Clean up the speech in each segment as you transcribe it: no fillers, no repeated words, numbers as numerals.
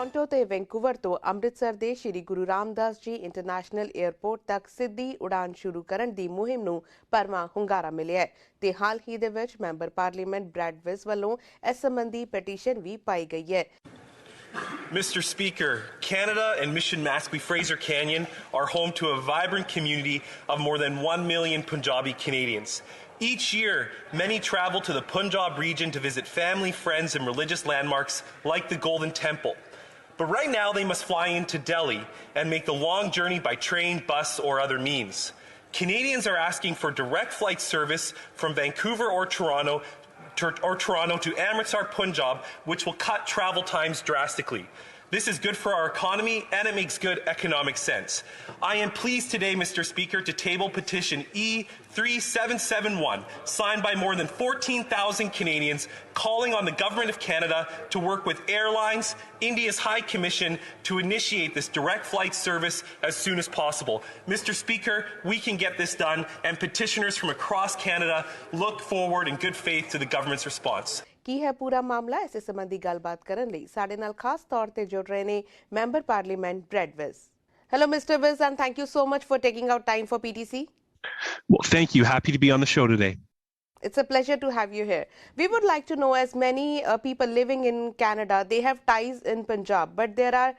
Toronto ਤੇ Vancouver ਤੋਂ ਅੰਮ੍ਰਿਤਸਰ ਦੇ ਸ਼੍ਰੀ ਗੁਰੂ ਰਾਮਦਾਸ ਜੀ ਇੰਟਰਨੈਸ਼ਨਲ 에ਅਰਪੋਰਟ ਤੱਕ ਸਿੱਧੀ ਉਡਾਨ ਸ਼ੁਰੂ ਕਰਨ ਦੀ ਮੁਹਿੰਮ ਨੂੰ ਭਰਵਾਂ ਹੁੰਗਾਰਾ ਮਿਲਿਆ ਹੈ ਤੇ ਹਾਲ ਹੀ ਦੇ ਵਿੱਚ ਮੈਂਬਰ ਪਾਰਲੀਮੈਂਟ ਬ੍ਰੈਡ ਵਿਸ ਵੱਲੋਂ ਇਸ ਸੰਬੰਧੀ ਪਟੀਸ਼ਨ ਵੀ ਪਾਈ ਗਈ ਹੈ। Mr. Speaker, Canada and Mission Matsqui Fraser Canyon are home to a vibrant community of more than 1 million Punjabi Canadians. Each year, many travel to the Punjab region to visit family, friends, and religious landmarks like the Golden Temple. But right now, they must fly into Delhi and make the long journey by train, bus, or other means. Canadians are asking for direct flight service from Vancouver or Toronto to Amritsar, Punjab, which will cut travel times drastically. This is good for our economy and it makes good economic sense. I am pleased today, Mr. Speaker, to table petition E3771, signed by more than 14,000 Canadians, calling on the Government of Canada to work with airlines, India's High Commission, to initiate this direct flight service as soon as possible. Mr. Speaker, we can get this done, and petitioners from across Canada look forward in good faith to the government's response. ਕੀ ਹੈ ਪੂਰਾ ਮਾਮਲਾ? ਇਸੇ ਸੰਬੰਧੀ ਗੱਲਬਾਤ ਕਰਨ ਲਈ ਸਾਡੇ ਨਾਲ ਖਾਸ ਤੌਰ ਤੇ ਜੁੜ ਰਹੇ ਨੇ member parliament bread with. Hello, Mr. Viz, and thank you so much for taking out time for PTC. Well, thank you. Happy to be on the show today. It's a pleasure to have you here. We would like to know, as many people living in Canada, they have ties in Punjab, but there are,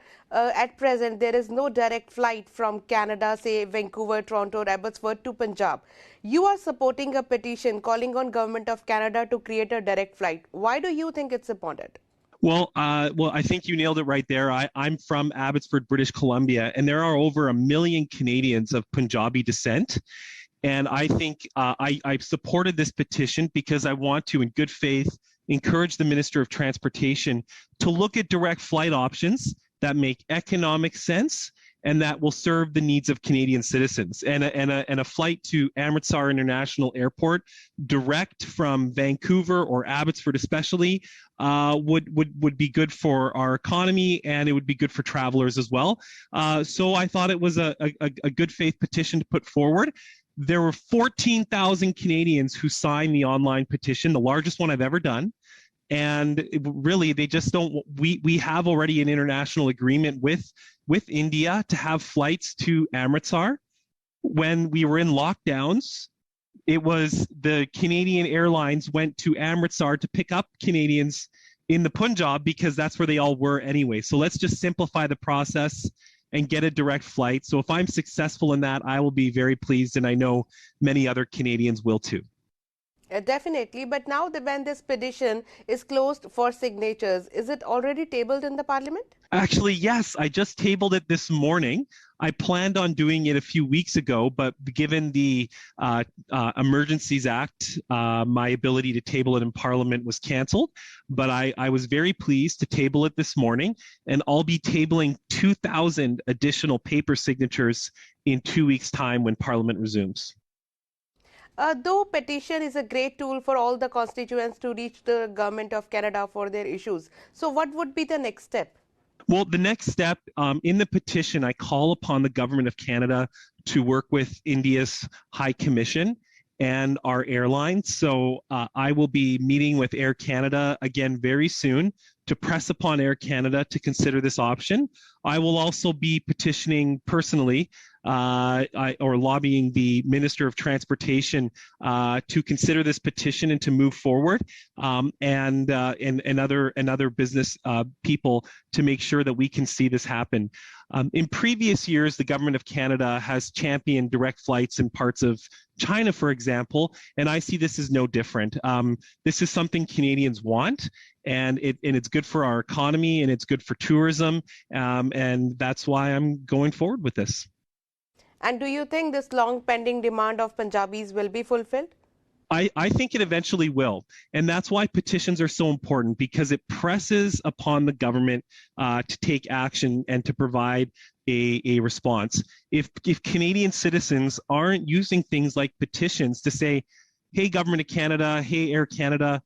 at present, there is no direct flight from Canada, say Vancouver, Toronto, or Abbotsford to Punjab. You are supporting a petition calling on Government of Canada to create a direct flight. Why do you think it's important? Well, I think you nailed it right there. I'm from Abbotsford, British Columbia, and there are over 1 million Canadians of Punjabi descent. And I think I supported this petition because I want to, in good faith, encourage the Minister of Transportation to look at direct flight options that make economic sense and that will serve the needs of Canadian citizens. And a flight to Amritsar International Airport, direct from Vancouver or Abbotsford especially, would be good for our economy, and it would be good for travelers as well. So I thought it was a good faith petition to put forward. There were 14,000 Canadians who signed the online petition, the largest one I've ever done. And really, they just don't. We have already an international agreement with India to have flights to Amritsar. When we were in lockdowns, it was the Canadian Airlines went to Amritsar to pick up Canadians in the Punjab because that's where they all were anyway. So let's just simplify the process and get a direct flight. So if I'm successful in that, I will be very pleased, and I know many other Canadians will too. Definitely, but now when this petition is closed for signatures, is it already tabled in the Parliament? Actually, yes, I just tabled it this morning. I planned on doing it a few weeks ago, but given the Emergencies Act, my ability to table it in Parliament was cancelled. But I was very pleased to table it this morning, and I'll be tabling 2,000 additional paper signatures in 2 weeks' time when Parliament resumes. Though petition is a great tool for all the constituents to reach the Government of Canada for their issues, so what would be the next step? Well, the next step in the petition, I call upon the Government of Canada to work with India's High Commission and our airlines. So I will be meeting with Air Canada again very soon to press upon Air Canada to consider this option. I will also be petitioning personally or lobbying the Minister of Transportation to consider this petition and to move forward, and other business people to make sure that we can see this happen. In previous years, the Government of Canada has championed direct flights in parts of China, for example, and I see this as no different. This is something Canadians want, and it's good for our economy, and it's good for tourism, and that's why I'm going forward with this. And do you think this long pending demand of Punjabis will be fulfilled? I think it eventually will. And that's why petitions are so important, because it presses upon the government to take action and to provide a response. If Canadian citizens aren't using things like petitions to say, hey, Government of Canada, hey, Air Canada,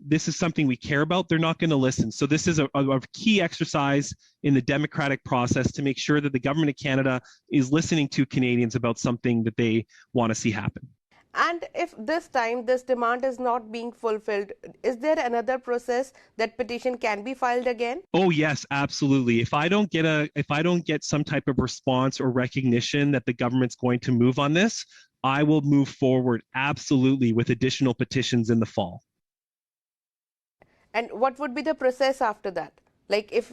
this is something we care about, they're not going to listen. So this is a key exercise in the democratic process to make sure that the Government of Canada is listening to Canadians about something that they want to see happen. And if this time this demand is not being fulfilled, is there another process that petition can be filed again? Oh yes, absolutely. If I don't get some type of response or recognition that the government's going to move on this, I will move forward absolutely with additional petitions in the fall. And what would be the process after that? Like if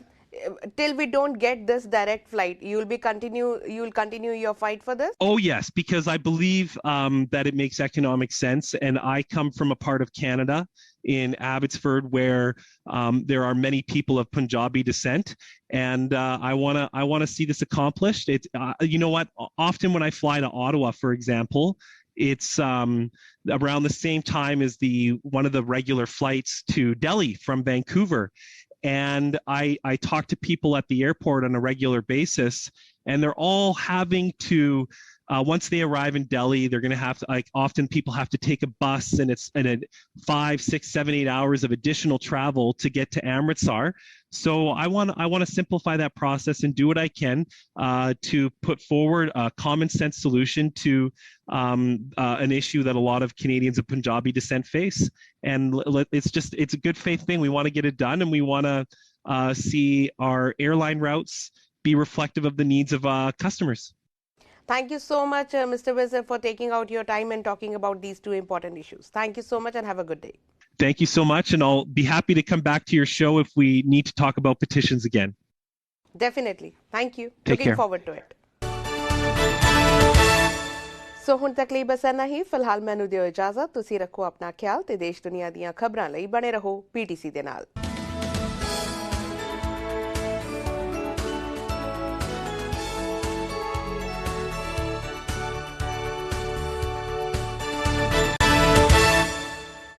till we don't get this direct flight, you'll continue your fight for this? Oh yes, because I believe that it makes economic sense, and I come from a part of Canada in Abbotsford where there are many people of Punjabi descent, and I wanna see this accomplished. It's you know what? Often when I fly to Ottawa, for example, it's around the same time as one of the regular flights to Delhi from Vancouver. And I talk to people at the airport on a regular basis, and they're all having to, once they arrive in Delhi, they're going to have to, like, often people have to take a bus, and it's 5, 6, 7, 8 hours of additional travel to get to Amritsar. So I want to simplify that process and do what I can to put forward a common sense solution to an issue that a lot of Canadians of Punjabi descent face. And it's a good faith thing. We want to get it done, and we want to see our airline routes be reflective of the needs of customers. Thank you so much, Mr. Wizard, for taking out your time and talking about these two important issues. Thank you so much and have a good day. Thank you so much, and I'll be happy to come back to your show if we need to talk about petitions again. Definitely. Thank you. Take Looking care. forward to it. ਸੋ ਹੁਣ ਤੱਕ ਲਈ ਬਸ ਇੰਨਾ ਹੀ। ਫਿਲਹਾਲ ਮੈਨੂੰ ਦਿਓ ਇਜਾਜ਼ਤ। ਤੁਸੀਂ ਰੱਖੋ ਆਪਣਾ ਖਿਆਲ ਤੇ ਦੇਸ਼ ਦੁਨੀਆ ਦੀਆਂ ਖਬਰਾਂ ਲਈ ਬਣੇ ਰਹੋ PTC ਦੇ ਨਾਲ।